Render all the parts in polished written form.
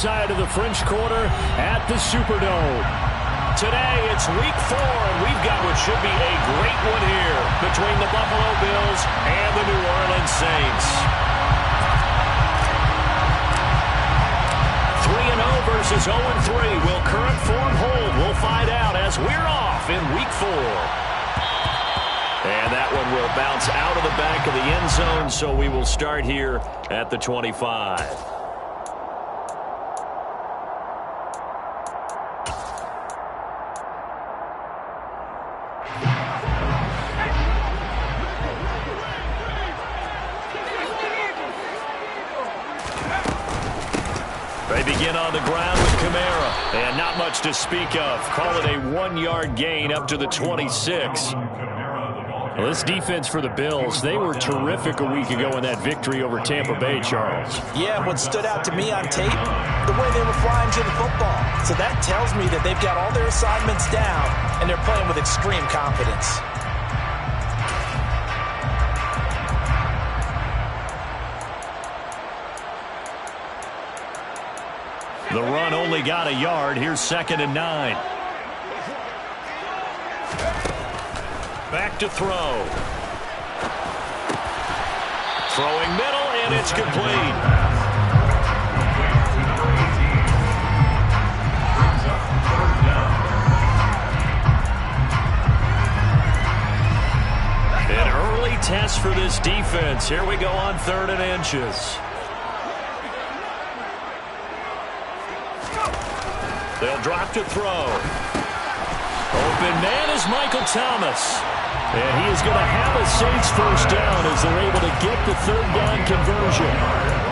side of the French Quarter at the Superdome. Today, it's week 4, and we've got what should be a great one here between the Buffalo Bills and the New Orleans Saints. 3-0 versus 0-3. Will current form hold? We'll find out as we're off in week 4. And that one will bounce out of the back of the end zone, so we will start here at the 25. They begin on the ground with Kamara, and not much to speak of. Call it a 1-yard gain up to the 26. Well, this defense for the Bills, they were terrific a week ago in that victory over Tampa Bay, Charles. Yeah, what stood out to me on tape, the way they were flying to the football. So that tells me that they've got all their assignments down, and they're playing with extreme confidence. The run only got a yard. Here's 2nd and 9. Back to throw. Throwing middle, and it's complete. An early test for this defense. Here we go on 3rd and inches. They'll drop to throw. Open man is Michael Thomas. And he is going to have a Saints first down as they're able to get the 3rd down conversion.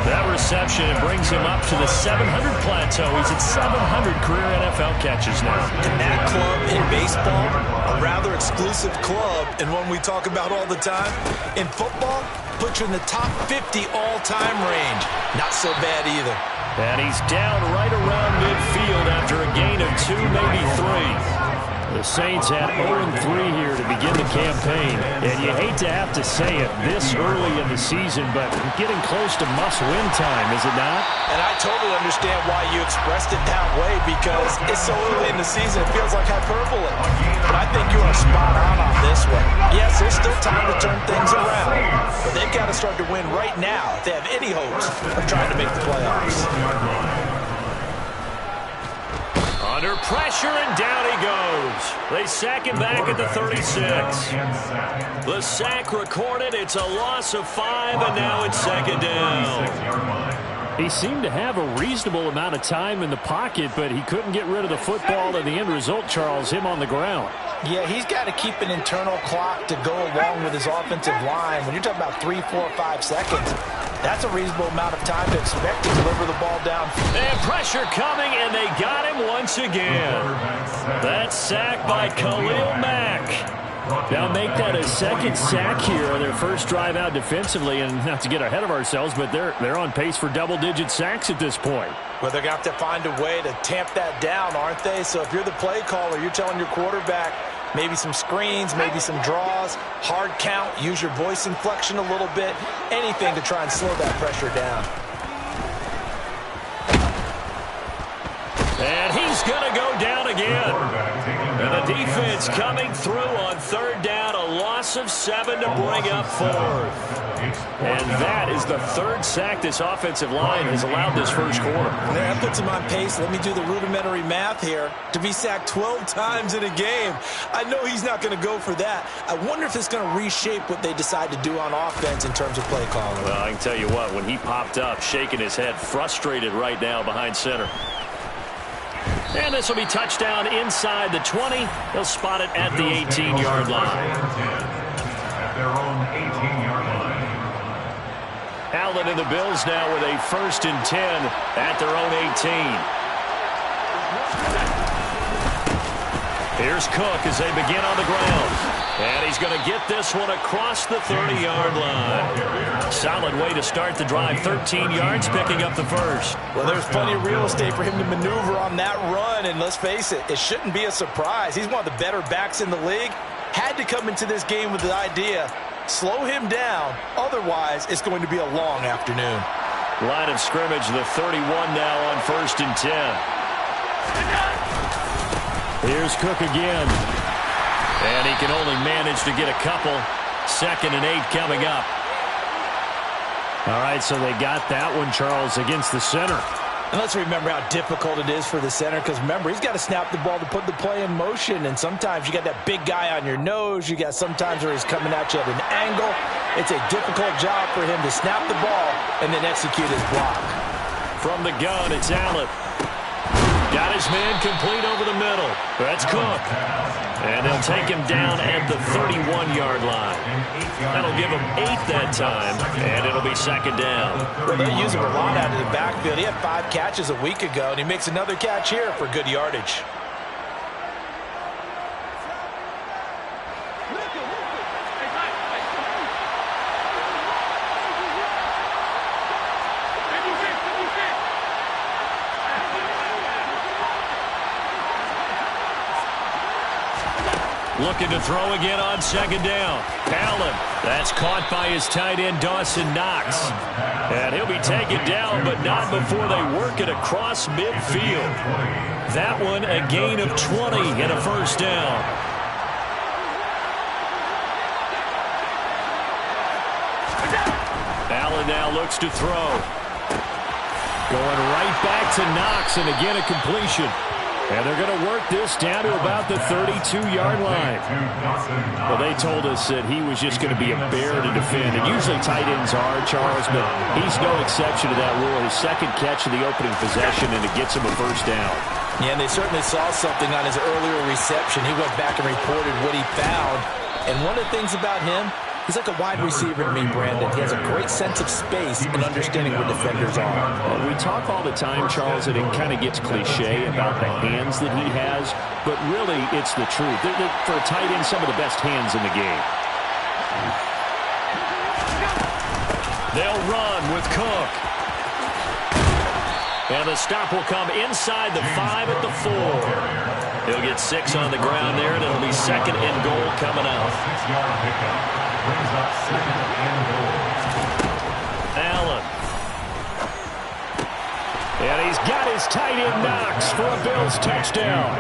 That reception brings him up to the 700 plateau. He's at 700 career NFL catches now. And that club in baseball, a rather exclusive club, and one we talk about all the time. In football, puts you in the top 50 all-time range. Not so bad either. And he's down right around midfield after a gain of 2, maybe 3. The Saints had 0-3 here to begin the campaign. And you hate to have to say it this early in the season, but getting close to must-win time, is it not? And I totally understand why you expressed it that way, because it's so early in the season, it feels like hyperbole. But I think you are spot on this one. Yes, there's still time to turn things around, but they've got to start to win right now if they have any hopes of trying to make the playoffs. Under pressure, and down he goes. They sack him back at the 36. The sack recorded. It's a loss of 5, and now it's 2nd down. He seemed to have a reasonable amount of time in the pocket, but he couldn't get rid of the football, and the end result, Charles, him on the ground. Yeah, he's got to keep an internal clock to go along with his offensive line. When you're talking about 3, 4, 5 seconds, that's a reasonable amount of time to expect to deliver the ball down. And pressure coming, and they got him once again. That sack by Khalil Mack. They'll make that a 2nd sack here on their first drive out defensively, and not to get ahead of ourselves, but they're on pace for double-digit sacks at this point. Well, they're going to have to find a way to tamp that down, aren't they? So if you're the play caller, you're telling your quarterback maybe some screens, maybe some draws, hard count, use your voice inflection a little bit, anything to try and slow that pressure down. And he's going to go down again. And the defense coming through on 3rd down, a loss of 7 to bring up 4th. And that is the 3rd sack this offensive line has allowed this first quarter. That puts him on pace. Let me do the rudimentary math here. To be sacked 12 times in a game, I know he's not going to go for that. I wonder if it's going to reshape what they decide to do on offense in terms of play calling. Well, I can tell you what, when he popped up, shaking his head, frustrated right now behind center. And this will be touchdown inside the 20. They'll spot it at the 18-yard line. At their own 18-yard line. Allen and the Bills now with a 1st and 10 at their own 18. Here's Cook as they begin on the ground. And he's going to get this one across the 30-yard line. Solid way to start the drive. 13 yards, picking up the first. Well, there's plenty of real estate for him to maneuver on that run. And let's face it, it shouldn't be a surprise. He's one of the better backs in the league. Had to come into this game with the idea, slow him down. Otherwise, it's going to be a long afternoon. Line of scrimmage, the 31 now on 1st and 10. Here's Cook again. And he can only manage to get a couple. 2nd and 8 coming up. All right, so they got that one, Charles, against the center. And let's remember how difficult it is for the center, because remember, he's got to snap the ball to put the play in motion, and sometimes you got that big guy on your nose. You got sometimes where he's coming at you at an angle. It's a difficult job for him to snap the ball and then execute his block. From the gun, it's Allen. Got his man complete over the middle. That's Cook. And they'll take him down at the 31-yard line. That'll give him 8 that time, and it'll be 2nd down. Well, they'll use him a lot out of the backfield. He had 5 catches a week ago, and he makes another catch here for good yardage. Looking to throw again on 2nd down. Allen. That's caught by his tight end, Dawson Knox. And he'll be taken down, but not before they work it across midfield. That one a gain of 20 and a 1st down. Allen now looks to throw. Going right back to Knox, and again a completion. And they're going to work this down to about the 32-yard line. Well, they told us that he was just going to be a bear to defend. And usually tight ends are, Charles, but he's no exception to that rule. His 2nd catch of the opening possession, and it gets him a 1st down. Yeah, and they certainly saw something on his earlier reception. He went back and reported what he found. And one of the things about him, he's like a wide receiver to me, Brandon. He has a great sense of space and understanding where defenders are. We talk all the time, Charles, and it kind of gets cliche about the hands that he has, but really it's the truth. They're, for a tight end, some of the best hands in the game. They'll run with Cook. And the stop will come inside the 5 at the 4. He'll get 6 on the ground there, and it'll be 2nd and goal coming up. 6-yard pickup. Brings up 2nd and goal. Allen. And he's got his tight end Knox for a Bills touchdown.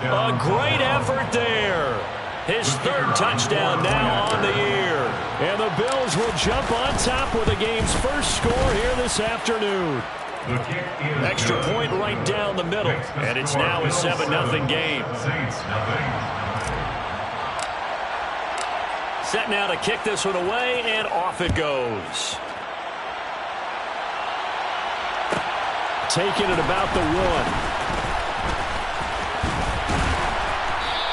A great effort there. His 3rd touchdown now on the year. And the Bills will jump on top with the game's first score here this afternoon. Extra point right down the middle. And it's now a 7-0 game. Set now to kick this one away, and off it goes. Taking it about the 1.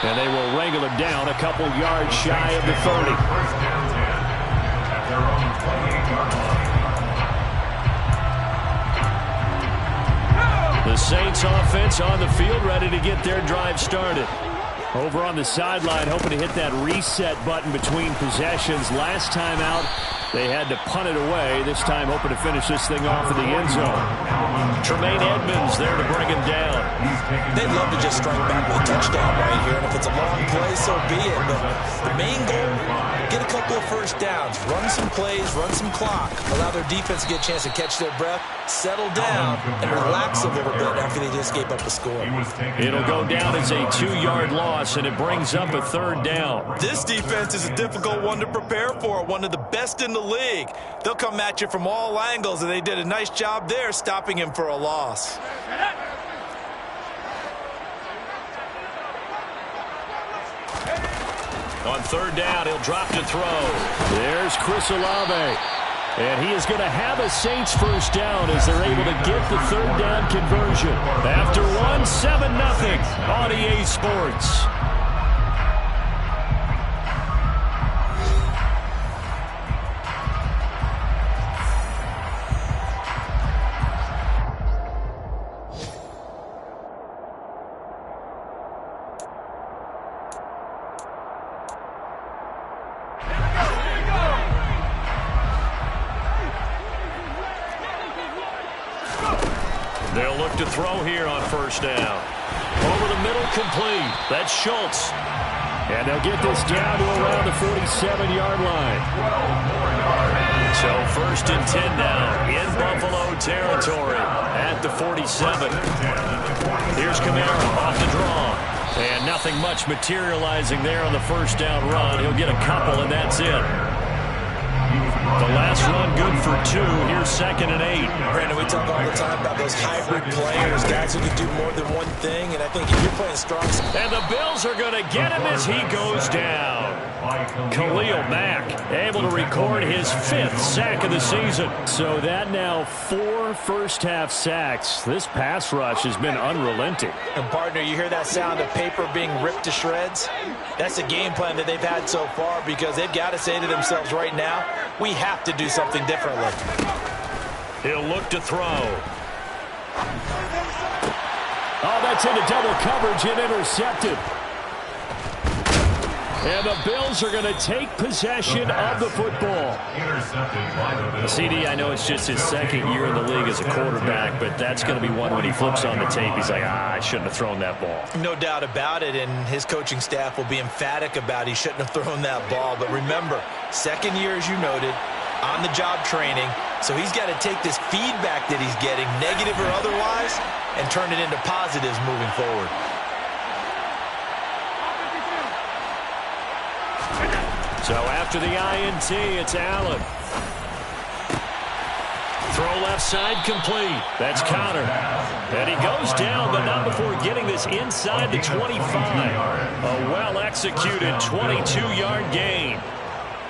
And they will wrangle him down a couple yards shy of the 30. First down 10 at their own 28-yard line. The Saints offense on the field, ready to get their drive started. Over on the sideline, hoping to hit that reset button between possessions. Last time out, they had to punt it away. This time, hoping to finish this thing off in the end zone. Tremaine Edmonds there to bring him down. They'd love to just strike back with a touchdown right here. And if it's a long play, so be it. But the main goal, get a couple of first downs. Run some plays, run some clock. Allow their defense to get a chance to catch their breath, settle down, and relax a little bit after they just gave up a score. It'll go down as a 2-yard loss, and it brings up a 3rd down. This defense is a difficult one to prepare for, one of the best in the league. They'll come at you from all angles, and they did a nice job there stopping him for a loss. On 3rd down, he'll drop to throw. There's Chris Olave. And he is going to have a Saints first down as they're able to get the 3rd down conversion. After 7-0 on EA Sports. They'll look to throw here on 1st down. Over the middle, complete. That's Schultz. And they'll get this down to around the 47-yard line. So 1st and 10 now in Buffalo territory at the 47. Here's Kamara off the draw. And nothing much materializing there on the first down run. He'll get a couple, and that's it. The last run good for 2. Here's 2nd and 8. Brandon, we talk all the time about those hybrid players, guys who can do more than one thing, and I think if you're playing strong... And the Bills are going to get him as he goes down. Khalil Mack able to record his 5th sack of the season. So that now 4 first-half sacks. This pass rush has been unrelenting. And, partner, you hear that sound of paper being ripped to shreds? That's the game plan that they've had so far because they've got to say to themselves right now, we have to do something differently. He'll look to throw. Oh, that's into double coverage and intercepted. And the Bills are going to take possession of the football. CD, I know it's just his 2nd year in the league as a quarterback, but that's going to be one when he flips on the tape. He's like, I shouldn't have thrown that ball. No doubt about it, and his coaching staff will be emphatic about he shouldn't have thrown that ball. But remember, 2nd year, as you noted, on-the-job training, so he's got to take this feedback that he's getting, negative or otherwise, and turn it into positives moving forward. So after the INT, it's Allen. Throw left side complete. That's Connor. And he goes down, but not before getting this inside the 25. A well-executed 22-yard gain.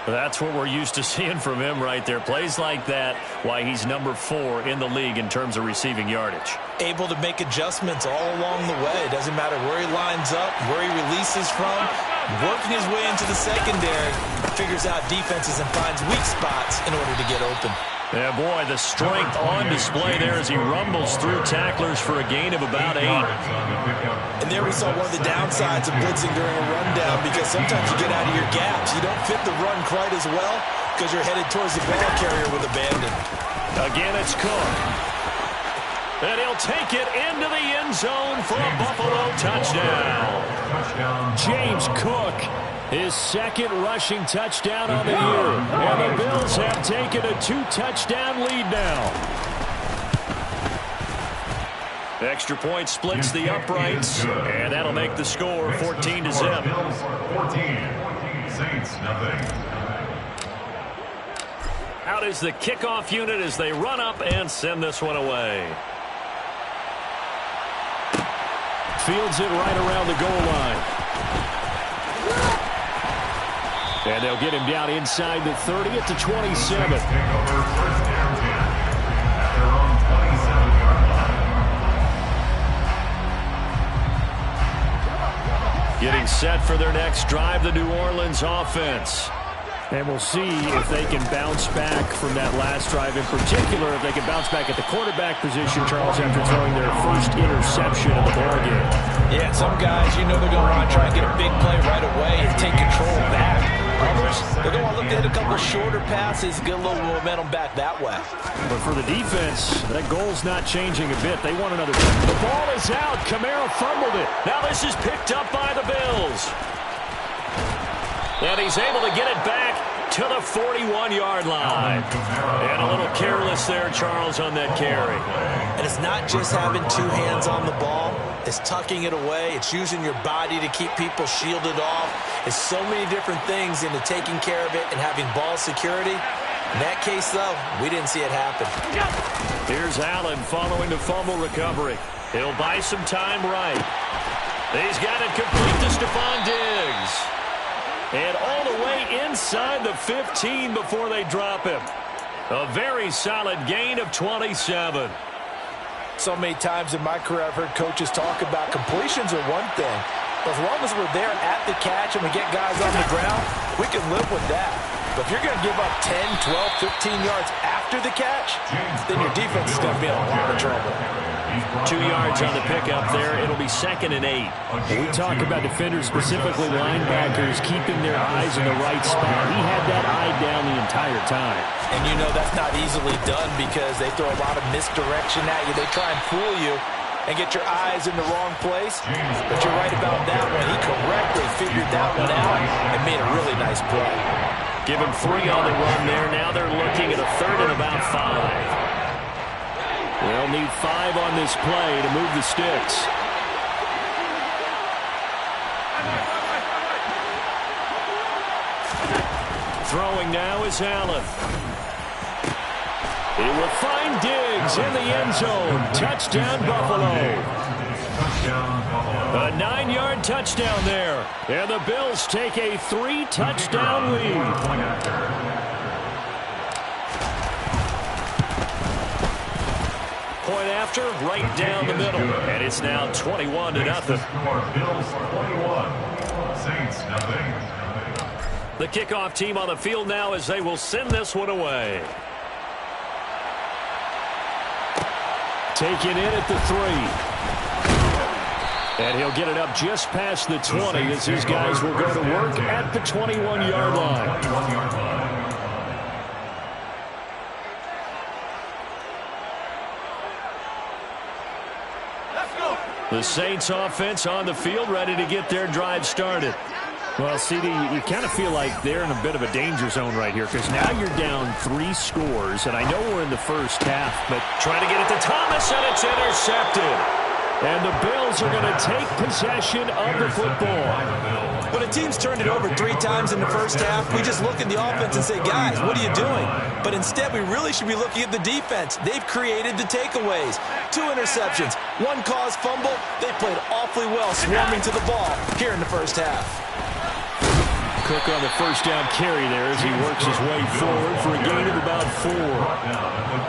That's what we're used to seeing from him right there. Plays like that, why he's number 4 in the league in terms of receiving yardage. Able to make adjustments all along the way. It doesn't matter where he lines up, where he releases from. Working his way into the secondary, figures out defenses and finds weak spots in order to get open. Yeah, boy, the strength on display there as he rumbles through tacklers for a gain of about 8. And there we saw one of the downsides of blitzing during a rundown because sometimes you get out of your gaps. You don't fit the run quite as well because you're headed towards the ball carrier with abandon. Again, it's Cook. And he'll take it into the end zone for a Buffalo touchdown. James Cook, his 2nd rushing touchdown on the year. And the Bills have taken a 2-touchdown lead now. The extra point splits the uprights, and that'll make the score 14-0. Bills 14, Saints nothing. Out is the kickoff unit as they run up and send this one away. Fields it right around the goal line. And they'll get him down inside the 30 at the 27. Take over 1st and 10 at their own 27-yard line. Getting set for their next drive, the New Orleans offense. And we'll see if they can bounce back from that last drive. In particular, if they can bounce back at the quarterback position, Charles, after throwing their first interception of the ballgame. Yeah, some guys, you know they're going to want to try and get a big play right away and take control back. Others, they're going to want to look at a couple shorter passes, get a little momentum back that way. But for the defense, that goal's not changing a bit. They want another. The ball is out. Kamara fumbled it. Now this is picked up by the Bills. And he's able to get it back to the 41-yard line. And a little careless there, Charles, on that carry. And it's not just having 2 hands on the ball. It's tucking it away. It's using your body to keep people shielded off. It's so many different things into taking care of it and having ball security. In that case, though, we didn't see it happen. Here's Allen following the fumble recovery. He'll buy some time right. He's got it complete to Stephon Diggs. And all the way inside the 15 before they drop him. A very solid gain of 27. So many times in my career I've heard coaches talk about completions are one thing. But as long as we're there at the catch and we get guys on the ground, we can live with that. But if you're going to give up 10, 12, 15 yards after the catch, then your defense is going to be in a lot of trouble. 2 yards on the pickup there. It'll be 2nd and 8. We talk about defenders, specifically linebackers, keeping their eyes in the right spot. He had that eye down the entire time. And you know that's not easily done because they throw a lot of misdirection at you. They try and fool you and get your eyes in the wrong place. But you're right about that one. He correctly figured that one out and made a really nice play. Give him 3 on the run there. Now they're looking at a 3rd and about 5. They'll need 5 on this play to move the sticks. Throwing now is Allen. He will find Diggs in the end zone. Touchdown, Buffalo. A 9-yard touchdown there. And the Bills take a 3-touchdown lead. Point after, right down the middle. And it's now 21-0. Bills 21, Saints nothing. The kickoff team on the field now as they will send this one away. Taken in at the 3. And he'll get it up just past the 20 as his guys will go to work at the 21-yard line. The Saints offense on the field ready to get their drive started. Well, CD, you kind of feel like they're in a bit of a danger zone right here because now you're down 3 scores, and I know we're in the first half, but trying to get it to Thomas, and it's intercepted. And the Bills are going to take possession of the football. When a team's turned it over 3 times in the first half, we just look at the offense and say, guys, what are you doing? But instead, we really should be looking at the defense. They've created the takeaways. 2 interceptions, 1 caused fumble. They played awfully well swarming to the ball here in the first half. Cook on the first down carry there as he works his way forward for a gain of about 4.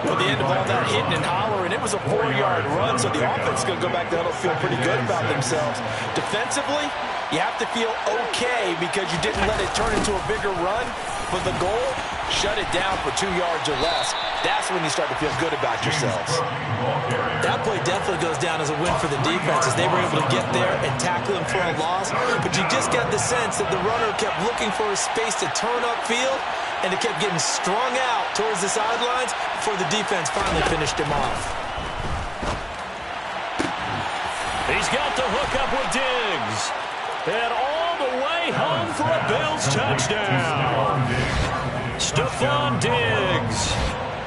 Well, the end of all that hitting and hollering, it was a 4-yard run, so the offense is going to go back to huddle feel pretty good about themselves. Defensively, you have to feel okay because you didn't let it turn into a bigger run. But the goal, shut it down for 2 yards or less. That's when you start to feel good about yourselves. That play definitely goes down as a win for the defense as they were able to get there and tackle him for a loss. But you just got the sense that the runner kept looking for a space to turn upfield, and it kept getting strung out towards the sidelines before the defense finally finished him off. He's got the hook up with Diggs. And all the way home for a Bills touchdown. Stephon Diggs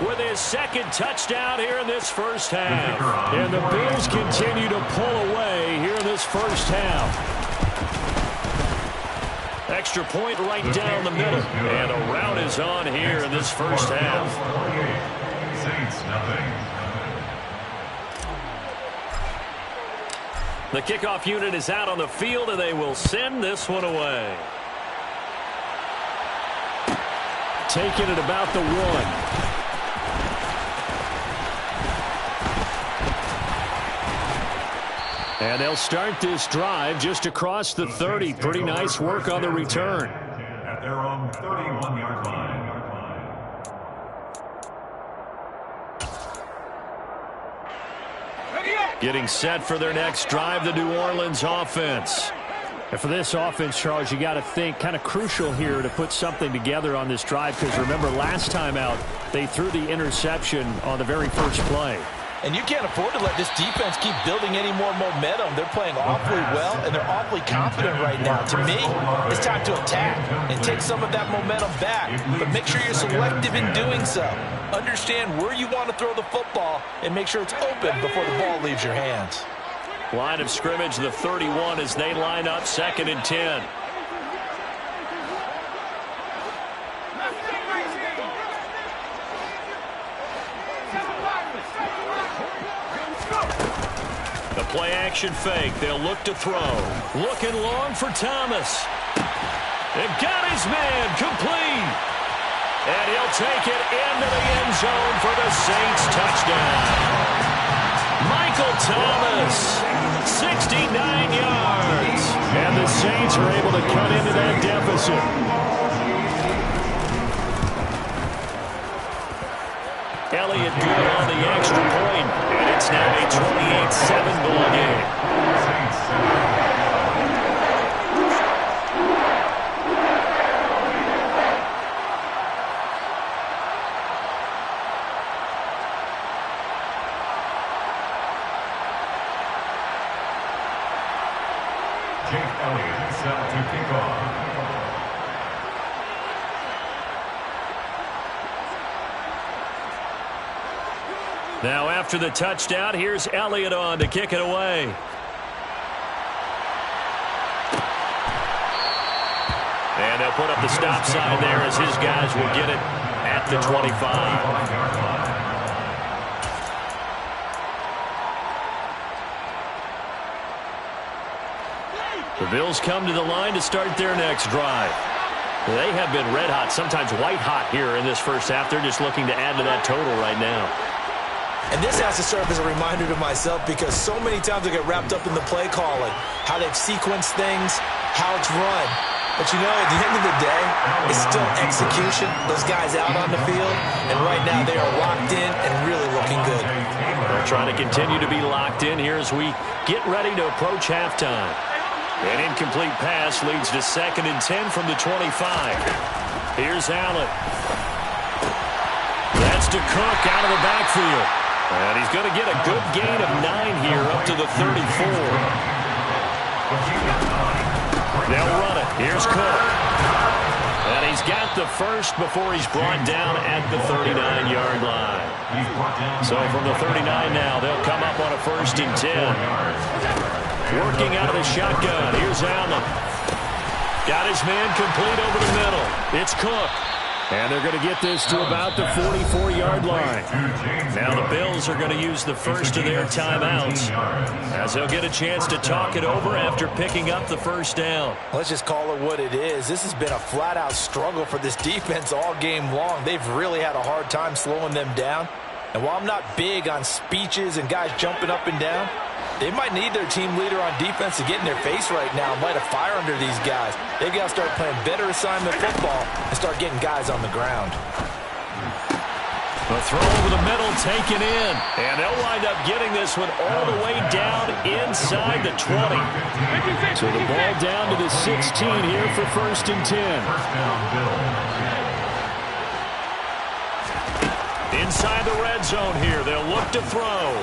with his 2nd touchdown here in this first half. And the Bills continue to pull away here in this first half. Extra point right down the middle. And a rout is on here in this first half. Saints nothing. The kickoff unit is out on the field, and they will send this one away. Taking it about the 1. And they'll start this drive just across the 30. Pretty nice work on the return. At their own 31-yard line. Getting set for their next drive, the New Orleans offense. And for this offense, Charles, you got to think kind of crucial here to put something together on this drive because remember last time out, they threw the interception on the very first play. And you can't afford to let this defense keep building any more momentum. They're playing awfully well, and they're awfully confident right now. To me, it's time to attack and take some of that momentum back. But make sure you're selective in doing so. Understand where you want to throw the football and make sure it's open before the ball leaves your hands. Line of scrimmage, the 31 as they line up 2nd and 10. The play action fake. They'll look to throw. Looking long for Thomas. And got his man complete. And he'll take it into the end zone for the Saints touchdown. Michael Thomas, 69 yards. And the Saints are able to cut into that deficit. Elliott good on the extra point, and it's now a 28-7 ball game. Jake Elliott set to kick off. Now after the touchdown, here's Elliott on to kick it away. And they'll put up the stop sign there as his guys will get it at the 25. The Bills come to the line to start their next drive. They have been red hot, sometimes white hot here in this first half. They're just looking to add to that total right now. And this has to serve as a reminder to myself because so many times I get wrapped up in the play calling, how they've sequenced things, how it's run. But, you know, at the end of the day, it's still execution. Those guys out on the field, and right now they are locked in and really looking good. They're trying to continue to be locked in here as we get ready to approach halftime. An incomplete pass leads to 2nd and 10 from the 25. Here's Allen. That's to Cook out of the backfield. And he's going to get a good gain of 9 here up to the 34. They'll run it. Here's Cook. And he's got the first before he's brought down at the 39-yard line. So from the 39 now, they'll come up on a 1st and 10. Working out of the shotgun. Here's Allen. Got his man complete over the middle. It's Cook. And they're going to get this to about the 44-yard line. Now the Bills are going to use the first of their timeouts as they'll get a chance to talk it over after picking up the first down. Let's just call it what it is. This has been a flat-out struggle for this defense all game long. They've really had a hard time slowing them down. And while I'm not big on speeches and guys jumping up and down, they might need their team leader on defense to get in their face right now and light a fire under these guys. They've got to start playing better assignment football and start getting guys on the ground. The throw over the middle taken in. And they'll wind up getting this one all the way down inside the 20. So the ball down to the 16 here for 1st and 10. Inside the red zone here. They'll look to throw.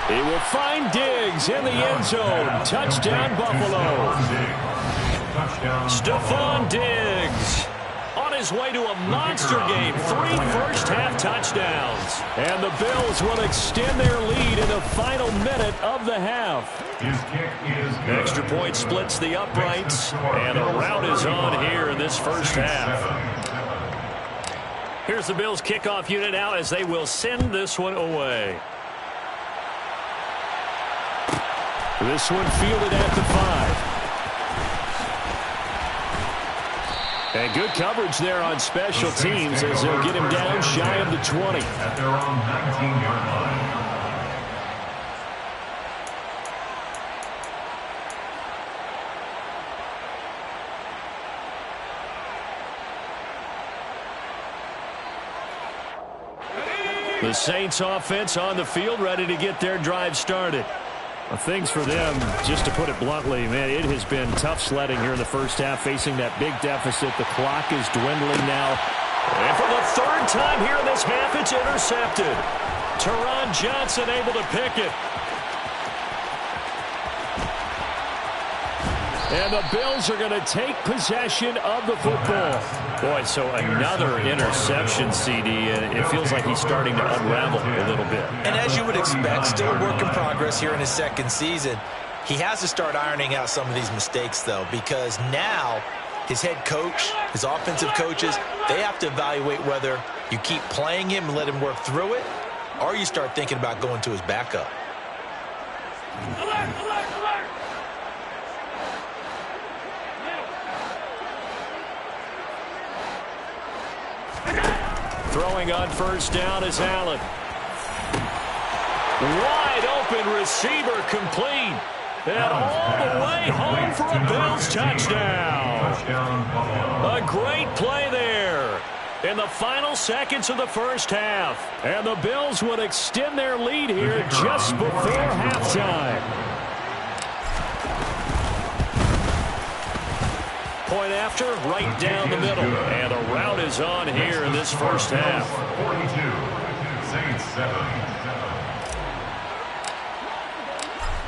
He will find Diggs in the end zone. Touchdown, Buffalo. Stephon Diggs on his way to a monster game. 3 first-half touchdowns. And the Bills will extend their lead in the final minute of the half. Extra point splits the uprights. And a rout is on here in this first half. Here's the Bills kickoff unit out as they will send this one away. This one fielded at the 5. And good coverage there on special teams as they'll get him down shy of the 20. At their own 19-yard line. The Saints offense on the field ready to get their drive started. Well, things for them, just to put it bluntly, man, it has been tough sledding here in the first half, facing that big deficit. The clock is dwindling now. And for the 3rd time here in this half, it's intercepted. Teron Johnson able to pick it. And the Bills are going to take possession of the football. Boy, so another interception, CD, and it feels like he's starting to unravel a little bit. And as you would expect, still a work in progress here in his 2nd season. He has to start ironing out some of these mistakes, though, because now his head coach, his offensive coaches, they have to evaluate whether you keep playing him and let him work through it, or you start thinking about going to his backup. Throwing on 1st down is Allen. Wide open receiver complete. And all the way home for a Bills touchdown. A great play there in the final seconds of the first half. And the Bills would extend their lead here just before halftime. Point after, right down the middle. And a rout is on here in this first half. 42, Saints 7.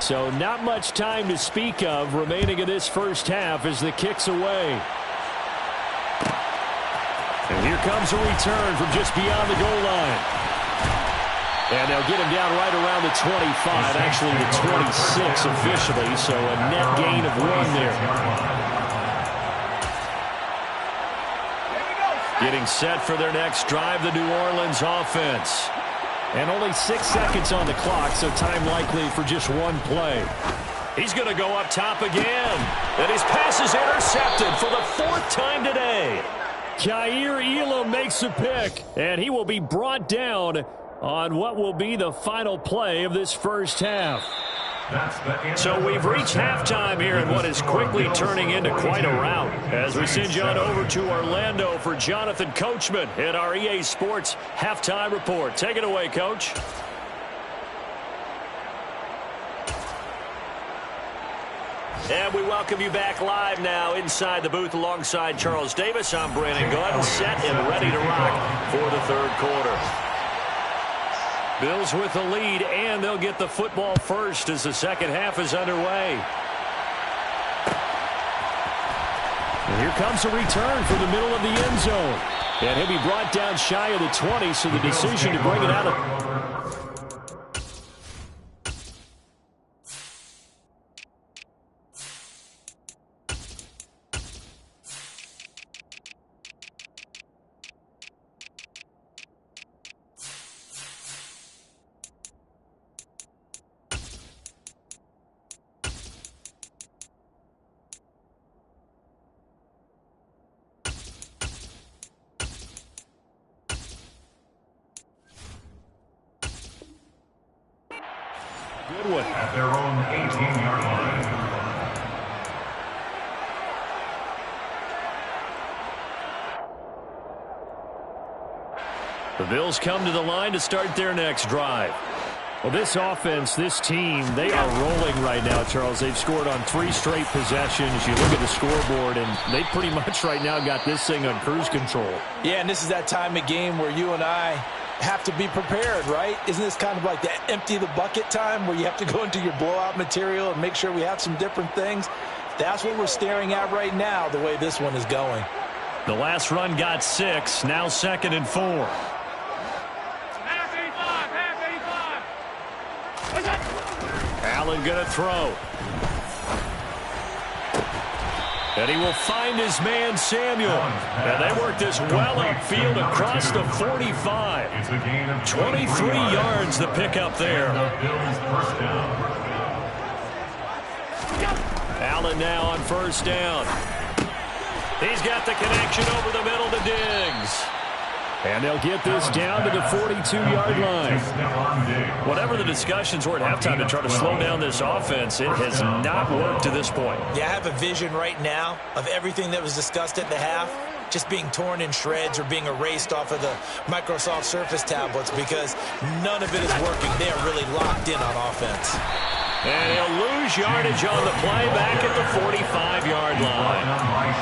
So not much time to speak of remaining in this first half as the kick's away. And here comes a return from just beyond the goal line. And they'll get him down right around the 25, actually the 26 officially, so a net gain of 1 there. Getting set for their next drive, the New Orleans offense. And only 6 seconds on the clock, so time likely for just 1 play. He's going to go up top again. And his pass is intercepted for the 4th time today. Kaiir Elam makes a pick, and he will be brought down on what will be the final play of this first half. So we've reached halftime here in what is quickly turning into quite a rout as we send you on over to Orlando for Jonathan Coachman in our EA Sports Halftime Report. Take it away, Coach. And we welcome you back live now inside the booth alongside Charles Davis. I'm Brandon Glenn, set and ready to rock for the 3rd quarter. Bills with the lead, and they'll get the football first as the second half is underway. And here comes a return from the middle of the end zone. And he'll be brought down shy of the 20, so the decision to bring it out of... Good one. At their own 18-yard line. The Bills come to the line to start their next drive. Well, this offense, this team, they are rolling right now, Charles. They've scored on 3 straight possessions. You look at the scoreboard, and they pretty much right now got this thing on cruise control. Yeah, and this is that time of game where you and I have to be prepared, right? Isn't this kind of like the empty the bucket time where you have to go into your blowout material and make sure we have some different things? That's what we're staring at right now, the way this one is going. The last run got 6, now 2nd and 4. Allen going to throw. And he will find his man, Samuel. And they work this well upfield across the 45. 23 yards the pickup there. Allen now on 1st down. He's got the connection over the middle to Diggs. And they'll get this down to the 42-yard line. Whatever the discussions were at halftime to try to slow down this offense, it has not worked to this point. Yeah, I have a vision right now of everything that was discussed at the half just being torn in shreds or being erased off of the Microsoft Surface tablets because none of it is working. They are really locked in on offense. And he'll lose yardage on the play back at the 45-yard line.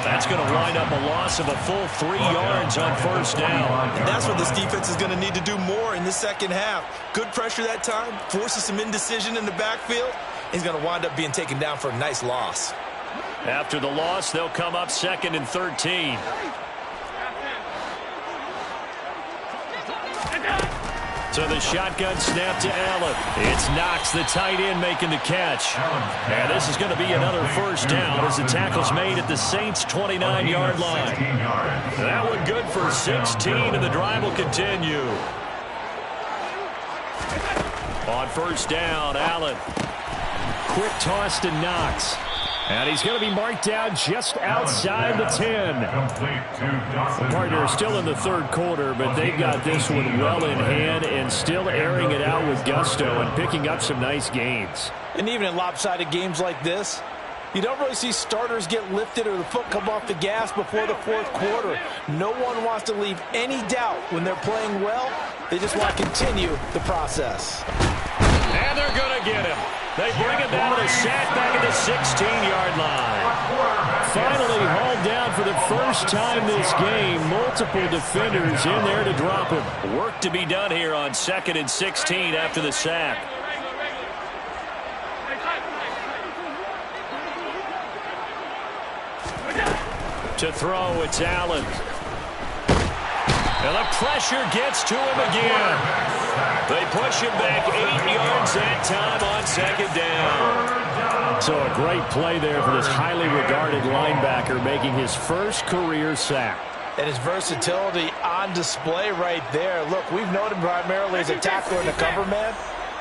That's going to wind up a loss of a full 3 yards on 1st down. And that's what this defense is going to need to do more in the second half. Good pressure that time, forces some indecision in the backfield. He's going to wind up being taken down for a nice loss. After the loss, they'll come up 2nd and 13. So the shotgun snap to Allen. It's Knox, the tight end, making the catch. And this is going to be another 1st down as the tackle's made at the Saints' 29-yard line. That one good for 16, and the drive will continue. On 1st down, Allen. Quick toss to Knox. And he's going to be marked down just outside the 10. The Partners still in the 3rd quarter, but they've got this one well in hand and still airing it out with gusto and picking up some nice gains. And even in lopsided games like this, you don't really see starters get lifted or the foot come off the gas before the 4th quarter. No one wants to leave any doubt when they're playing well. They just want to continue the process. And they're going to get him. They bring him down with a sack back at the 16-yard line. Finally hauled down for the first time this game. Multiple defenders in there to drop him. Work to be done here on 2nd and 16 after the sack. To throw, it's Allen. And the pressure gets to him again. They push him back 8 yards that time on second down. So a great play there for this highly regarded linebacker making his first career sack. And his versatility on display right there. Look, we've known him primarily as a tackler and a cover man,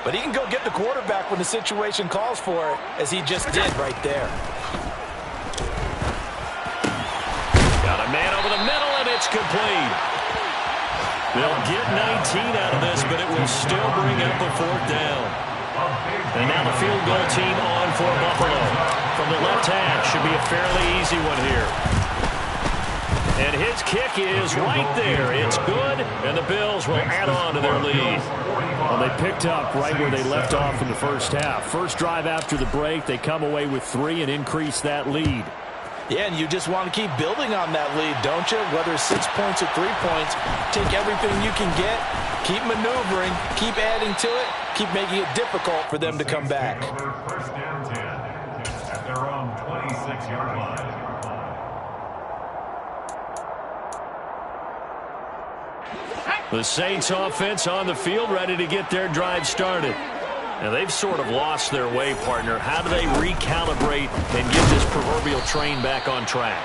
but he can go get the quarterback when the situation calls for it, as he just did right there. Got a man over the middle, and it's complete. They'll get 19 out of this, but it will still bring up a fourth down. And now the field goal team on for Buffalo. From the left hash, should be a fairly easy one here. And his kick is right there. It's good, and the Bills will add on to their lead. Well, they picked up right where they left off in the first half. First drive after the break, they come away with 3 and increase that lead. Yeah, and you just want to keep building on that lead, don't you? Whether it's 6 points or 3 points, take everything you can get, keep maneuvering, keep adding to it, keep making it difficult for them to come back. First down 10 at their own 26-yard line. The Saints offense on the field, ready to get their drive started. Now, they've sort of lost their way, partner. How do they recalibrate and get this proverbial train back on track?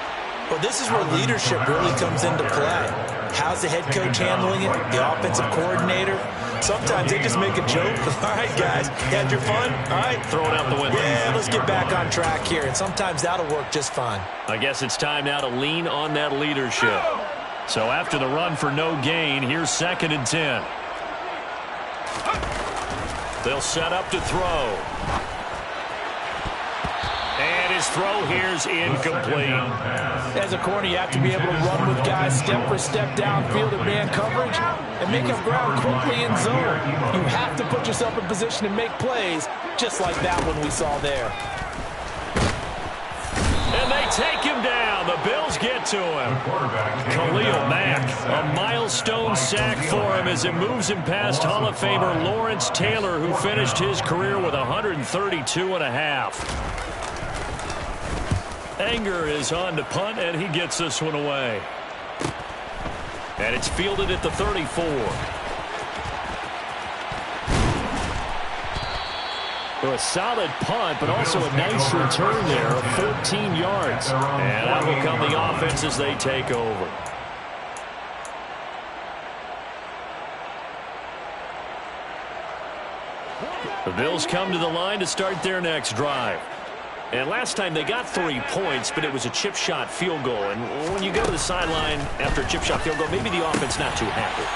Well, this is where leadership really comes into play. How's the head coach handling it? The offensive coordinator? Sometimes they just make a joke. All right, guys, you had your fun? All right. Throw it out the window. Yeah, let's get back on track here. And sometimes that'll work just fine. I guess it's time now to lean on that leadership. So after the run for no gain, here's 2nd and 10. They'll set up to throw. And his throw here's incomplete. As a corner, you have to be able to run with guys step for step downfield in man coverage and make up ground quickly in zone. You have to put yourself in position to make plays, just like that one we saw there. And they take him down. The Bills get to him. Khalil Mack, a milestone sack for him as it moves him past Hall of Famer Lawrence Taylor, who finished his career with 132.5. Anger is on to punt, and he gets this one away. And it's fielded at the 34. A solid punt, but also a nice return there of 14 yards. And out will come the offense as they take over. The Bills come to the line to start their next drive. And last time they got 3 points, but it was a chip shot field goal. And when you go to the sideline after a chip shot field goal, maybe the offense not too happy.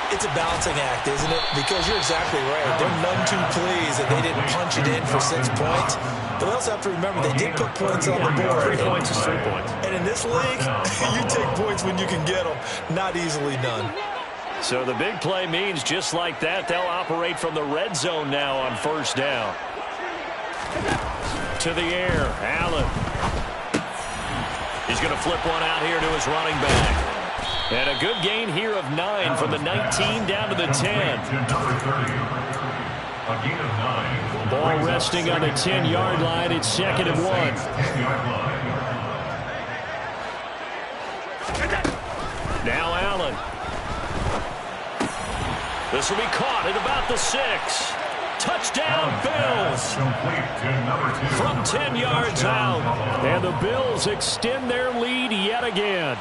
It's a balancing act, isn't it? Because you're exactly right. They're none too pleased that they didn't punch it in for 6 points. But they also have to remember they did put points on the board. 3 points is 3 points. And in this league, you take points when you can get them. Not easily done. So the big play means just like that, they'll operate from the red zone now on first down. To the air, Allen. He's going to flip one out here to his running back. And a good gain here of 9 from the 19 down to the 10. Ball resting on the 10-yard line. It's 2nd and 1. Now Allen. This will be caught at about the 6. Touchdown, Bills. From 10 yards out. And the Bills extend their lead yet again.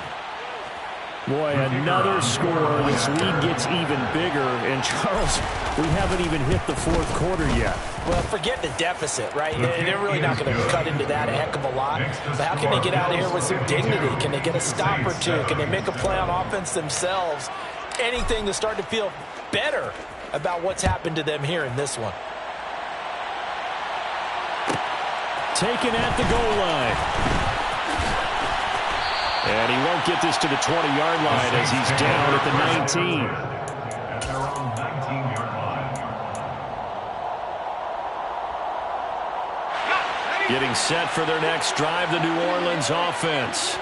Boy, another score. This lead gets even bigger. And, Charles, we haven't even hit the 4th quarter yet. Well, forget the deficit, right? They're really not going to cut into that a heck of a lot. But how can they get out of here with some dignity? Can they get a stop or two? Can they make a play on offense themselves? Anything to start to feel better about what's happened to them here in this one. Taken at the goal line. And he won't get this to the 20-yard line as he's down at the 19. At their own 19-yard line. Getting set for their next drive, the New Orleans offense.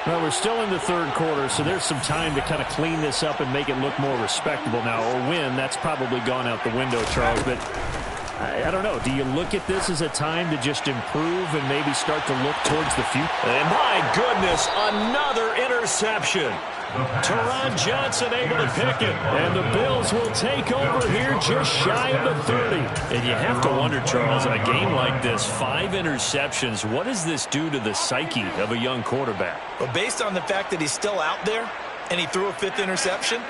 Well, we're still in the 3rd quarter, so there's some time to kind of clean this up and make it look more respectable now. Or win, that's probably gone out the window, Charles. But I don't know. Do you look at this as a time to just improve and maybe start to look towards the future? And my goodness, another interception. Teron Johnson able to pick it. And the Bills will take over here just shy of the 30. And you have to wonder, Charles, in a game like this, 5 interceptions, what does this do to the psyche of a young quarterback? Well, based on the fact that he's still out there and he threw a 5th interception,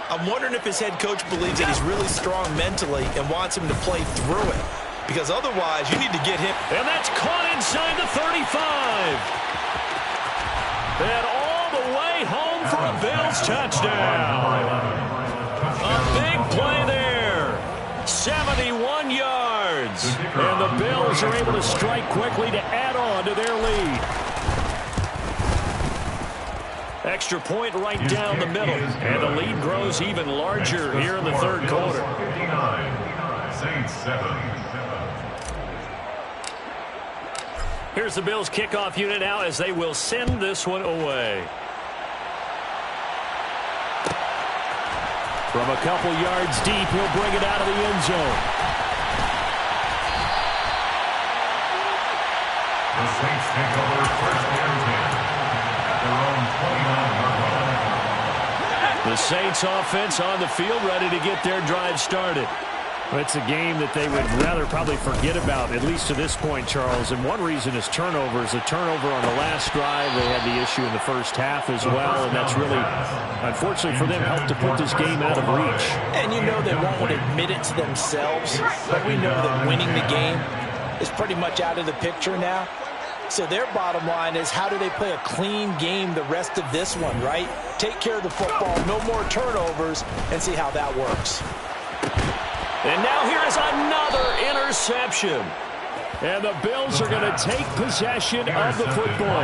I'm wondering if his head coach believes that he's really strong mentally and wants him to play through it. Because otherwise, you need to get him. And that's caught inside the 35. And all the way home for a Bills touchdown. A big play there. 71 yards. And the Bills are able to strike quickly to add on to their lead. Extra point right down the middle. And the lead grows even larger here in the third quarter. 59, Saints 7. Here's the Bills kickoff unit now as they will send this one away. From a couple yards deep, he'll bring it out of the end zone. The Saints take over first and 10 at their own 29-yard line. The Saints offense on the field ready to get their drive started. It's a game that they would rather probably forget about, at least to this point, Charles. And one reason is turnovers. A turnover on the last drive. They had the issue in the first half as well, and that's really, unfortunately for them, helped to put this game out of reach. And you know they won't admit it to themselves, but we know that winning the game is pretty much out of the picture now. So their bottom line is, how do they play a clean game the rest of this one, right? Take care of the football, no more turnovers, and see how that works. And now here is another interception. And the Bills are going to take possession of the football.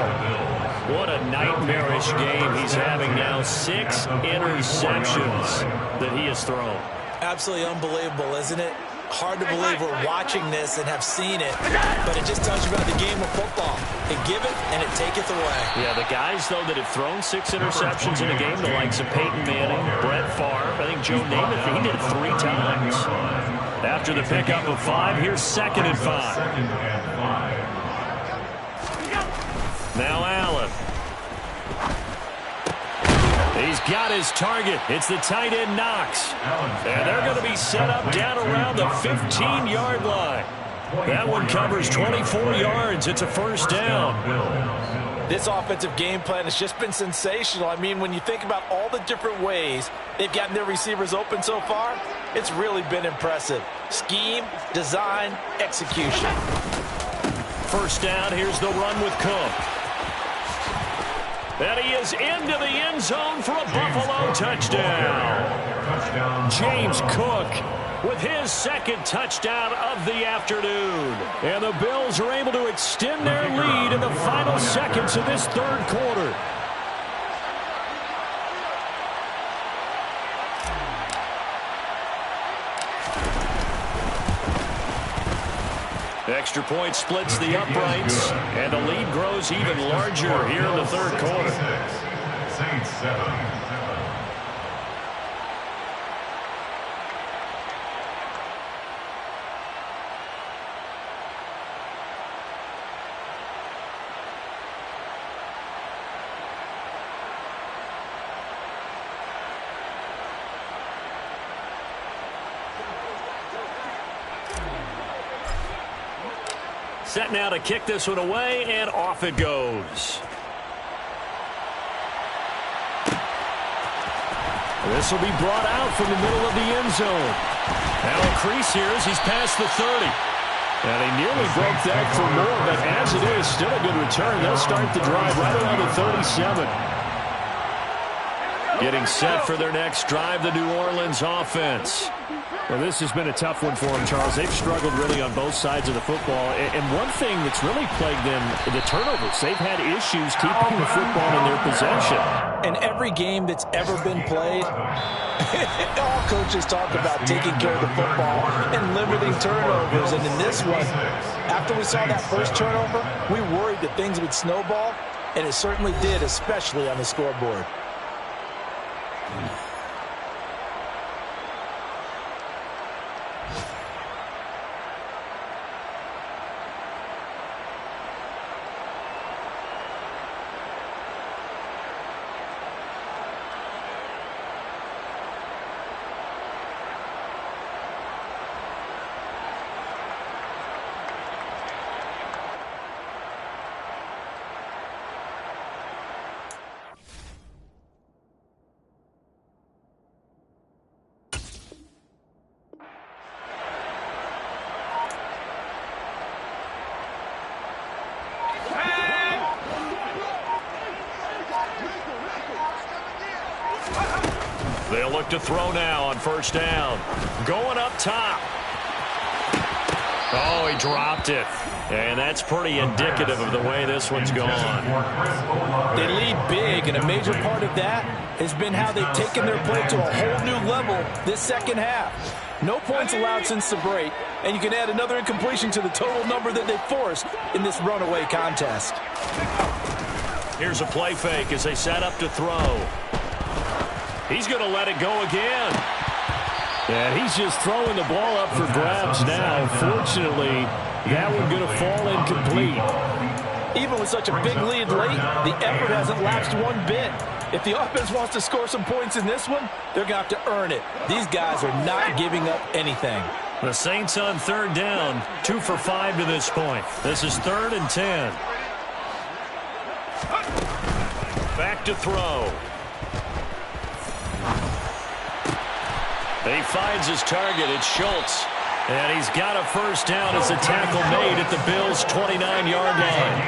What a nightmarish game he's having now. 6 interceptions that he has thrown. Absolutely unbelievable, isn't it? Hard to believe we're watching this and have seen it, but it just tells you about the game of football. It give it, and it taketh away. Yeah, the guys, though, that have thrown 6 interceptions in a game, the likes of Peyton Manning, Brett Favre, I think Joe Namath, he did it 3 times. After the pickup of 5, here's 2nd and 5. Now Allen. He's got his target. It's the tight end Knox. And they're going to be set up down around the 15-yard line. That one covers 24 yards. It's a first down. This offensive game plan has just been sensational. I mean, when you think about all the different ways they've gotten their receivers open so far, it's really been impressive. Scheme, design, execution. First down, here's the run with Cook. And he is into the end zone for a Buffalo touchdown. James Cook with his 2nd touchdown of the afternoon. And the Bills are able to extend their lead in the final seconds of this third quarter. Extra point splits the uprights, and the lead grows even larger here in the third quarter. Saints 7. Set now to kick this one away, and off it goes. This will be brought out from the middle of the end zone. Now a crease here as he's past the 30. And he nearly broke that for more, but as it is, still a good return. They'll start the drive right around the 37. Getting set for their next drive, the New Orleans offense. Well, this has been a tough one for them, Charles. They've struggled really on both sides of the football. And one thing that's really plagued them, the turnovers. They've had issues keeping the football in their possession. In every game that's ever been played, all coaches talk about taking care of the football and limiting turnovers. And in this one, after we saw that first turnover, we worried that things would snowball, and it certainly did, especially on the scoreboard. to throw now on first down. Going up top. Oh, he dropped it. And that's pretty indicative of the way this one's gone. They lead big, and a major part of that has been how they've taken their play to a whole new level this second half. No points allowed since the break, and you can add another incompletion to the total number that they forced in this runaway contest. Here's a play fake as they set up to throw. He's going to let it go again. And he's just throwing the ball up for grabs now. Fortunately, that one going to fall incomplete. Even with such a big lead late, the effort hasn't lapsed one bit. If the offense wants to score some points in this one, they're going to have to earn it. These guys are not giving up anything. The Saints on third down, 2 for 5 to this point. This is 3rd and 10. Back to throw. He finds his target. It's Schultz. And he's got a first down as a tackle made at the Bills' 29-yard line.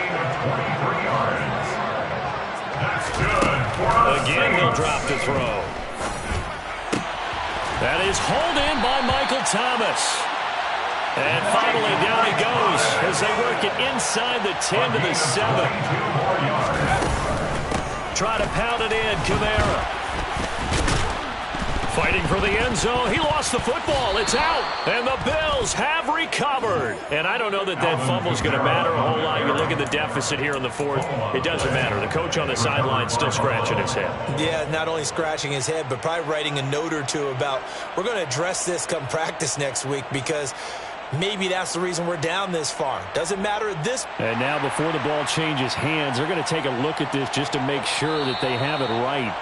Again, he'll drop to throw. That is hauled in by Michael Thomas. And finally, down he goes as they work it inside the 10 to the 7. Try to pound it in, Kamara. Fighting for the end zone. He lost the football. It's out. And the Bills have recovered. And I don't know that that fumble is going to matter a whole lot. You look at the deficit here in the 4th. It doesn't matter. The coach on the sideline still scratching his head. Yeah, not only scratching his head, but probably writing a note or two about we're going to address this come practice next week because maybe that's the reason we're down this far. Doesn't matter at this. And now before the ball changes hands, they're going to take a look at this just to make sure that they have it right.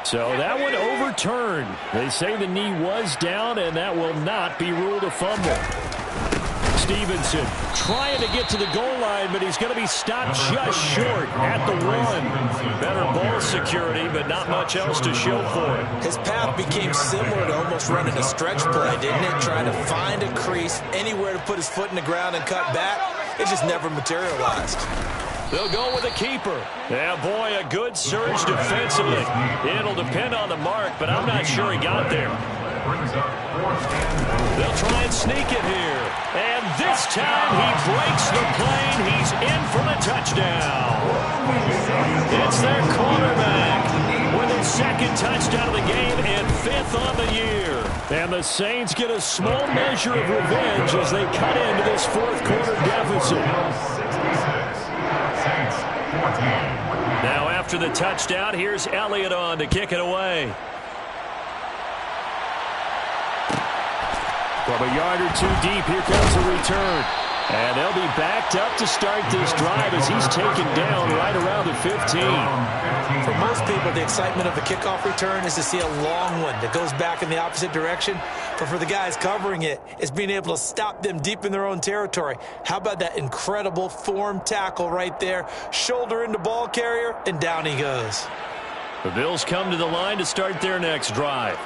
So that one overturned. They say the knee was down, and that will not be ruled a fumble. Stevenson trying to get to the goal line, but he's going to be stopped just short at the 1. Better ball security, but not much else to show for it. His path became similar to almost running a stretch play, didn't it? Trying to find a crease, anywhere to put his foot in the ground and cut back. It just never materialized. They'll go with a keeper. Yeah, boy, a good surge defensively. It'll depend on the mark, but I'm not sure he got there. They'll try and sneak it here. And this time he breaks the plane. He's in for the touchdown. It's their quarterback with his 2nd touchdown of the game and 5th on the year. And the Saints get a small measure of revenge as they cut into this 4th quarter deficit. Now after the touchdown, here's Elliott on to kick it away. From a yard or 2 deep, here comes the return. And they'll be backed up to start this drive as he's taken down right around the 15. For most people, the excitement of the kickoff return is to see a long one that goes back in the opposite direction. But for the guys covering it, it's being able to stop them deep in their own territory. How about that incredible form tackle right there? Shoulder into ball carrier, and down he goes. The Bills come to the line to start their next drive.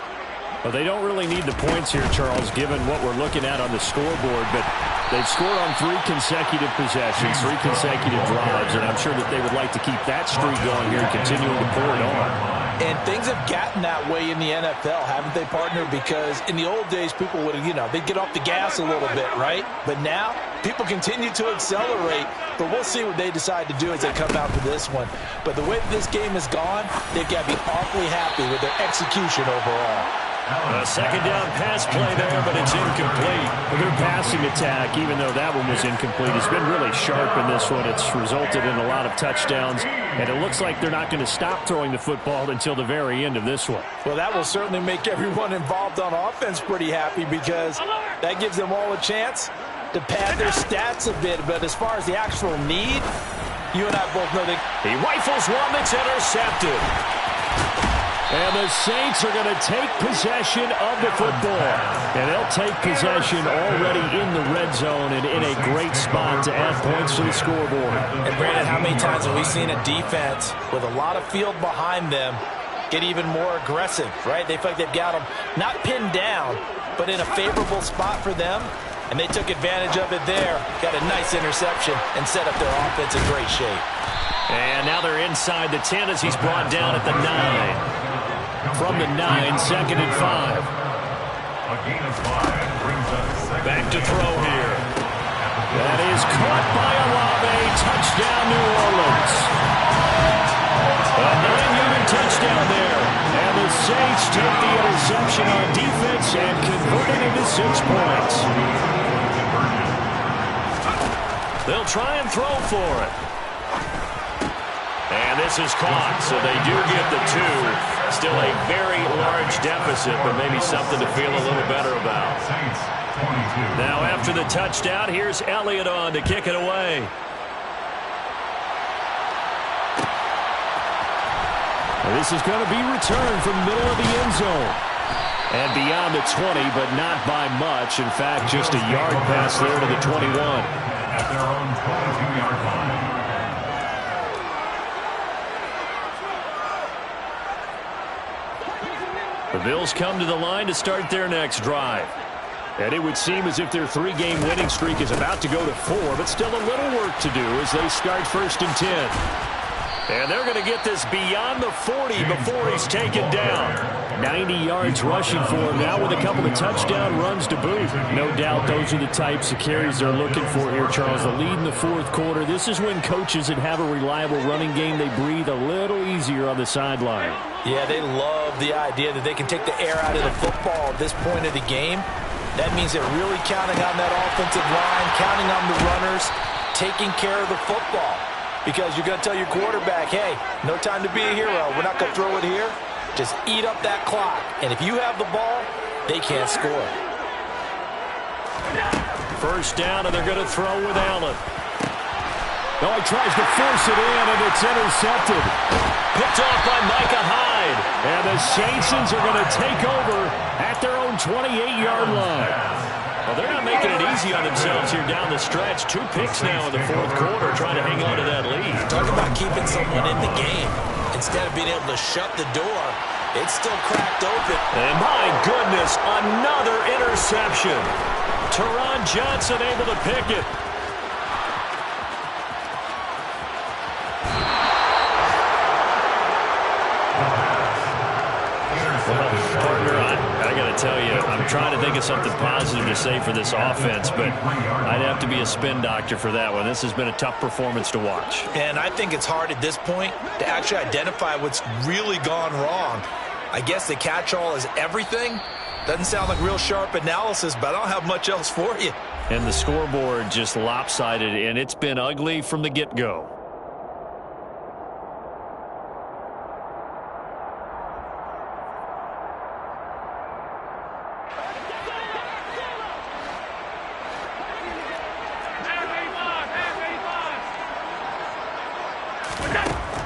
Well, they don't really need the points here, Charles, given what we're looking at on the scoreboard. But they've scored on 3 consecutive possessions, 3 consecutive drives, and I'm sure that they would like to keep that streak going here and continuing to pour it on. And things have gotten that way in the NFL, haven't they, partner? Because in the old days, people would, they'd get off the gas a little bit, right? But now, people continue to accelerate. But we'll see what they decide to do as they come out to this one. But the way this game has gone, they've got to be awfully happy with their execution overall. A 2nd down pass play there, but it's incomplete. Well, their passing attack, even though that one was incomplete, has been really sharp in this one. It's resulted in a lot of touchdowns, and it looks like they're not going to stop throwing the football until the very end of this one. Well, that will certainly make everyone involved on offense pretty happy because that gives them all a chance to pad their stats a bit. But as far as the actual need, you and I both know that he rifles one that's intercepted. And the Saints are going to take possession of the football. And they'll take possession already in the red zone and in a great spot to add points to the scoreboard. And Brandon, how many times have we seen a defense with a lot of field behind them get even more aggressive, right? They feel like they've got them not pinned down, but in a favorable spot for them. and they took advantage of it there. Got a nice interception and set up their offense in great shape. And now they're inside the 10 as he's brought down at the 9. From the 9, 2nd and 5. A gain of 5 brings us second. Back to throw here. That is caught by Olave. Touchdown, New Orleans. A 9-yard touchdown there. And the Saints take the interception on defense and convert it into 6 points. They'll try and throw for it. And this is caught, so they do get the 2. Still a very large deficit, but maybe something to feel a little better about. Now after the touchdown, here's Elliott on to kick it away. And this is going to be returned from the middle of the end zone. And beyond the 20, but not by much. In fact, just a yard pass there to the 21. At their own 22-yard line. The Bills come to the line to start their next drive. And it would seem as if their 3-game winning streak is about to go to 4, but still a little work to do as they start 1st and 10. And they're going to get this beyond the 40 before he's taken down. 90 yards rushing for him now with a couple of touchdown runs to boot. No doubt those are the types of carries they're looking for here, Charles. The lead in the 4th quarter. This is when coaches that have a reliable running game, they breathe a little easier on the sideline. Yeah, they love the idea that they can take the air out of the football at this point of the game. That means they're really counting on that offensive line, counting on the runners, taking care of the football. Because you're going to tell your quarterback, hey, no time to be a hero. We're not going to throw it here. Just eat up that clock. And if you have the ball, they can't score. First down, and they're going to throw with Allen. Oh, he tries to force it in, and it's intercepted. Picked off by Micah Hyde. And the Saints are going to take over at their own 28-yard line. Well, they're not making it easy on themselves here down the stretch. 2 picks now in the 4th quarter, trying to hang on to that lead. Talk about keeping someone in the game. Instead of being able to shut the door, it's still cracked open. And my goodness, another interception. Teron Johnson able to pick it. Partner, I got to tell you, I'm trying to think of something positive to say for this offense, but I'd have to be a spin doctor for that one. This has been a tough performance to watch. And I think it's hard at this point to actually identify what's really gone wrong. I guess the catch-all is everything. Doesn't sound like real sharp analysis, but I don't have much else for you. And the scoreboard just lopsided, and it's been ugly from the get-go.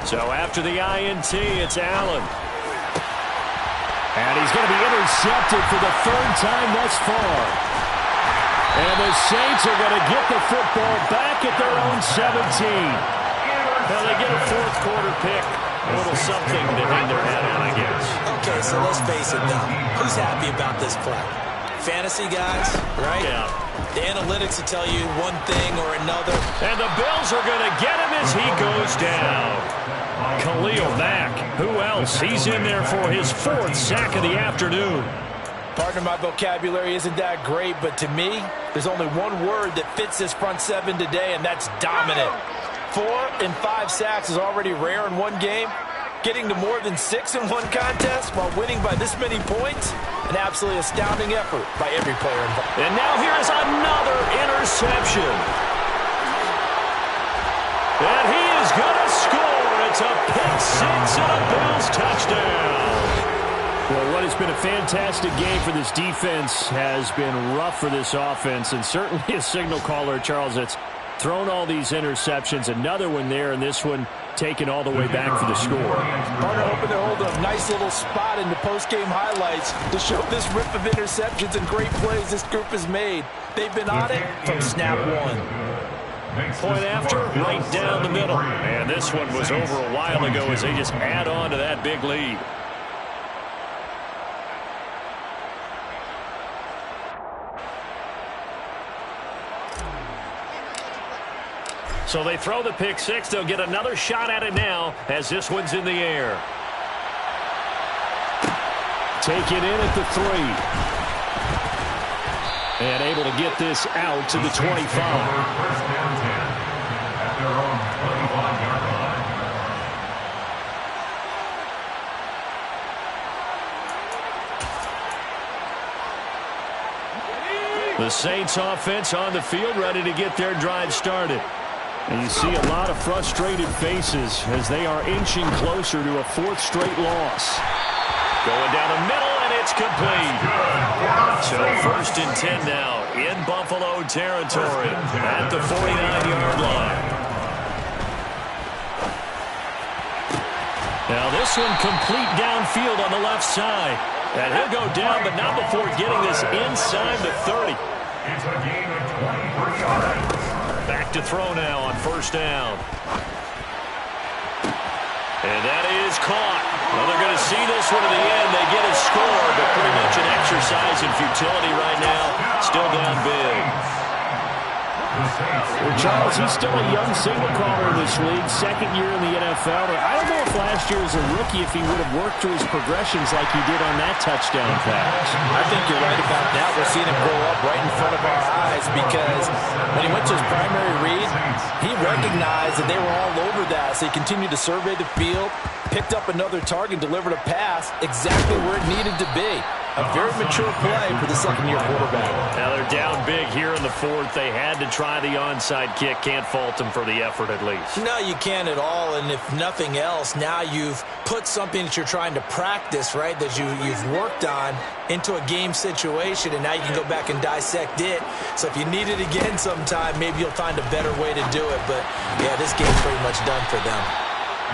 So after the INT, it's Allen. And he's going to be intercepted for the 3rd time thus far. And the Saints are going to get the football back at their own 17. Well, they get a 4th quarter pick. A little something to hang their hat on, I guess. Okay, so let's face it now. Who's happy about this play? Fantasy guys, right? Yeah. The analytics will tell you one thing or another. And the Bills are going to get him as he goes down. Khalil Mack, who else? He's in there for his 4th sack of the afternoon. Partner, my vocabulary isn't that great, but to me, there's only one word that fits this front 7 today, and that's dominant. 4 and 5 sacks is already rare in one game. Getting to more than 6 in one contest while winning by this many points, an absolutely astounding effort by every player involved. And now here is another interception. And he is going to score. It's a pick 6 and a Bills touchdown. Well, what has been a fantastic game for this defense has been rough for this offense, and certainly a signal caller, Charles, that's thrown all these interceptions. Another one there, and this one taken all the way back for the score. Partner hoping to hold a nice little spot in the post-game highlights to show this rip of interceptions and great plays this group has made. They've been on it from snap 1. Point after, right down the middle. And this one was over a while ago as they just add on to that big lead. So they throw the pick six. They'll get another shot at it now as this one's in the air. Taken in at the 3. And able to get this out to the 25. First and 10 at their own 25-yard line. The Saints offense on the field, ready to get their drive started. And you see a lot of frustrated faces as they are inching closer to a 4th straight loss. Going down the middle, and it's complete. So first and 10 now in Buffalo territory at the 49-yard line. Now this one complete downfield on the left side. And he'll go down, but not before getting this inside the 30. It's a gain of 23 yards. Back to throw now on first down. And that is caught. Well, they're going to see this one to the end. They get a score, but pretty much an exercise in futility right now. Still down big. Well, Charles, he's still a young signal caller in this league, 2nd year in the NFL. But I don't know if last year as a rookie if he would have worked through his progressions like he did on that touchdown pass. I think you're right about that. We're seeing him grow up right in front of our eyes because when he went to his primary read, he recognized that they were all over that. So he continued to survey the field, picked up another target, delivered a pass exactly where it needed to be. A very mature play for the 2nd-year quarterback. Now they're down big here in the 4th. They had to try the onside kick. Can't fault them for the effort at least. No, you can't at all. And if nothing else, now you've put something that you're trying to practice, right, that you've worked on into a game situation, and now you can go back and dissect it. So if you need it again sometime, maybe you'll find a better way to do it. But, yeah, this game's pretty much done for them.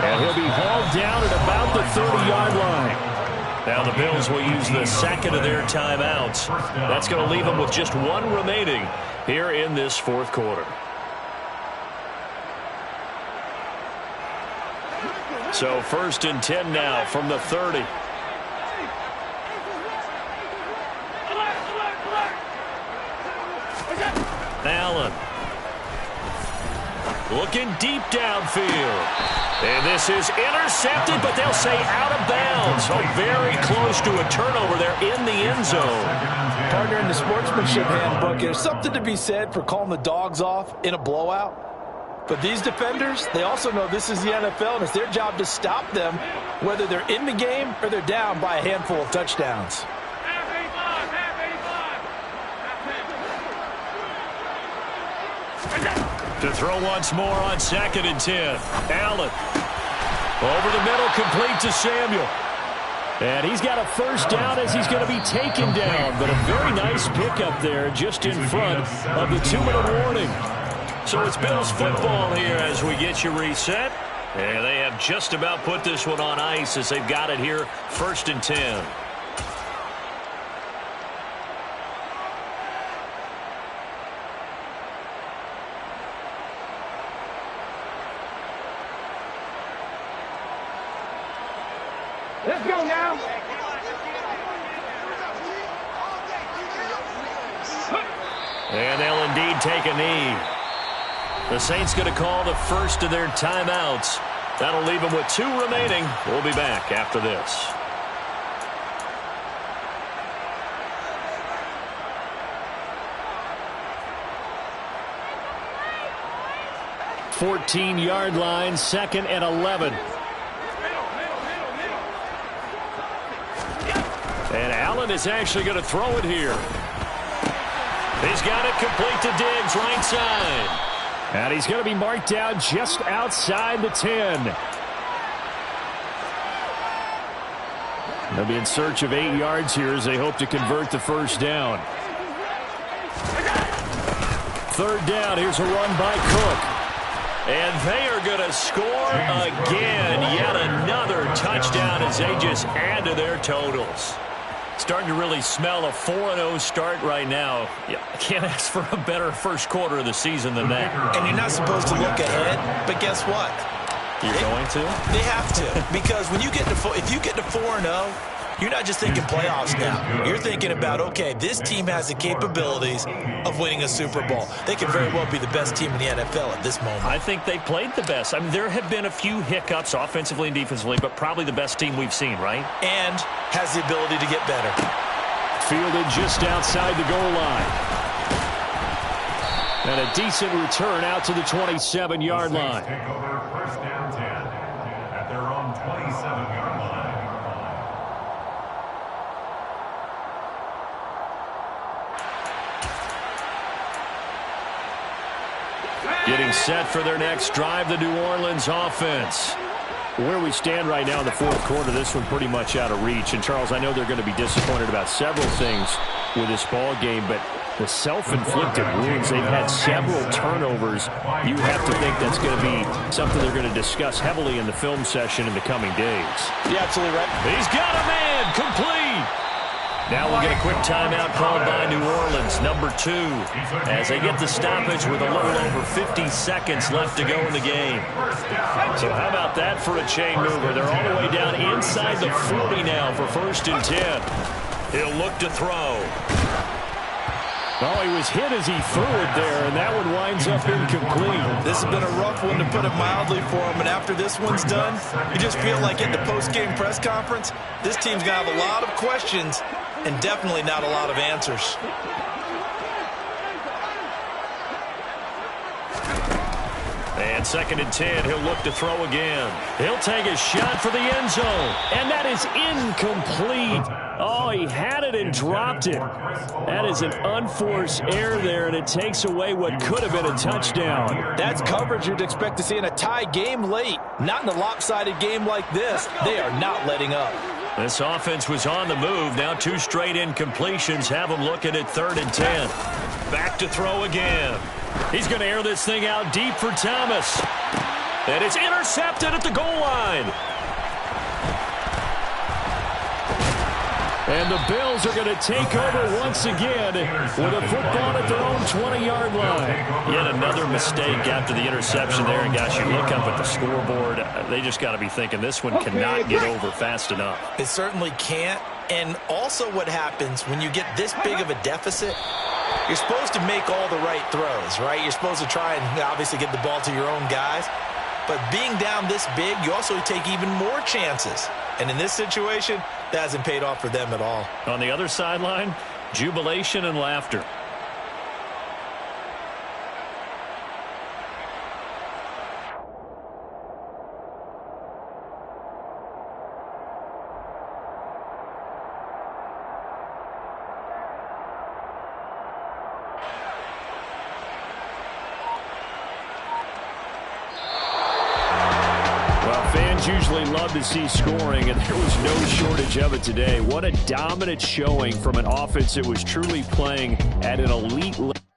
And he'll be hauled down at about the 30-yard line. Now the Bills will use the 2nd of their timeouts. That's going to leave them with just 1 remaining here in this 4th quarter. So first and 10 now from the 30. Allen. Looking deep downfield. And this is intercepted, but they'll say out of bounds. So very close to a turnover there in the end zone. Partner, in the sportsmanship handbook, there's something to be said for calling the dogs off in a blowout. But these defenders, they also know this is the NFL, and it's their job to stop them, whether they're in the game or they're down by a handful of touchdowns. To throw once more on 2nd and 10. Allen. Over the middle, complete to Samuel. And he's got a first down as he's going to be taken down. But a very nice pickup there just in front of the 2-minute warning. So it's Bills football here as we get you reset. And they have just about put this one on ice as they've got it here, 1st and 10. Let's go now. And they'll indeed take a knee. The Saints going to call the first of their timeouts. That'll leave them with 2 remaining. We'll be back after this. $14-yard line, 2nd and 11. And Allen is actually going to throw it here. He's got it complete to Diggs, right side. And he's going to be marked down just outside the 10. They'll be in search of 8 yards here as they hope to convert the first down. 3rd down, here's a run by Cook. And they are going to score again. Yet another touchdown as they just add to their totals. Starting to really smell a 4-0 start right now. Yeah, I can't ask for a better first quarter of the season than that. And you're not supposed to look ahead, but guess what? You're going to? They have to, because when you get to if you get to 4-0, you're not just thinking playoffs now. You're thinking about, okay, this team has the capabilities of winning a Super Bowl. They could very well be the best team in the NFL at this moment. I think they played the best. I mean, there have been a few hiccups offensively and defensively, but probably the best team we've seen, right? And has the ability to get better. Fielded just outside the goal line. And a decent return out to the 27-yard line. Take over first down 10 at their own 27-yard line. Getting set for their next drive, the New Orleans offense. Where we stand right now in the fourth quarter, this one pretty much out of reach. And, Charles, I know they're going to be disappointed about several things with this ball game, but the self-inflicted wounds, they've had several turnovers. You have to think that's going to be something they're going to discuss heavily in the film session in the coming days. You're absolutely right. He's got a man, complete. Now we'll get a quick timeout called by New Orleans, number 2, as they get the stoppage with a little over 50 seconds left to go in the game. So how about that for a chain mover? They're all the way down inside the 40 now for 1st and 10. He'll look to throw. Oh, he was hit as he threw it there, and that one winds up incomplete. This has been a rough one, to put it mildly, for him. And after this one's done, you just feel like at the post-game press conference, this team's going to have a lot of questions and definitely not a lot of answers. And 2nd and 10, he'll look to throw again. He'll take a shot for the end zone, and that is incomplete. Oh, he had it and dropped it. That is an unforced error there, and it takes away what could have been a touchdown. That's coverage you'd expect to see in a tie game late. Not in a lopsided game like this. They are not letting up. This offense was on the move. Now 2 straight incompletions have them looking at 3rd and 10. Back to throw again. He's going to air this thing out deep for Thomas. And it's intercepted at the goal line. And the Bills are going to take over once again with a football at their own 20-yard line. Yet another mistake after the interception there. And, gosh, you look up at the scoreboard, they just got to be thinking this one cannot get over fast enough. It certainly can't. And also what happens when you get this big of a deficit, you're supposed to make all the right throws, right? You're supposed to try and obviously get the ball to your own guys. But being down this big, you also take even more chances. And in this situation, that hasn't paid off for them at all. On the other sideline, jubilation and laughter. Usually love to see scoring, and there was no shortage of it today. What a dominant showing from an offense that was truly playing at an elite level.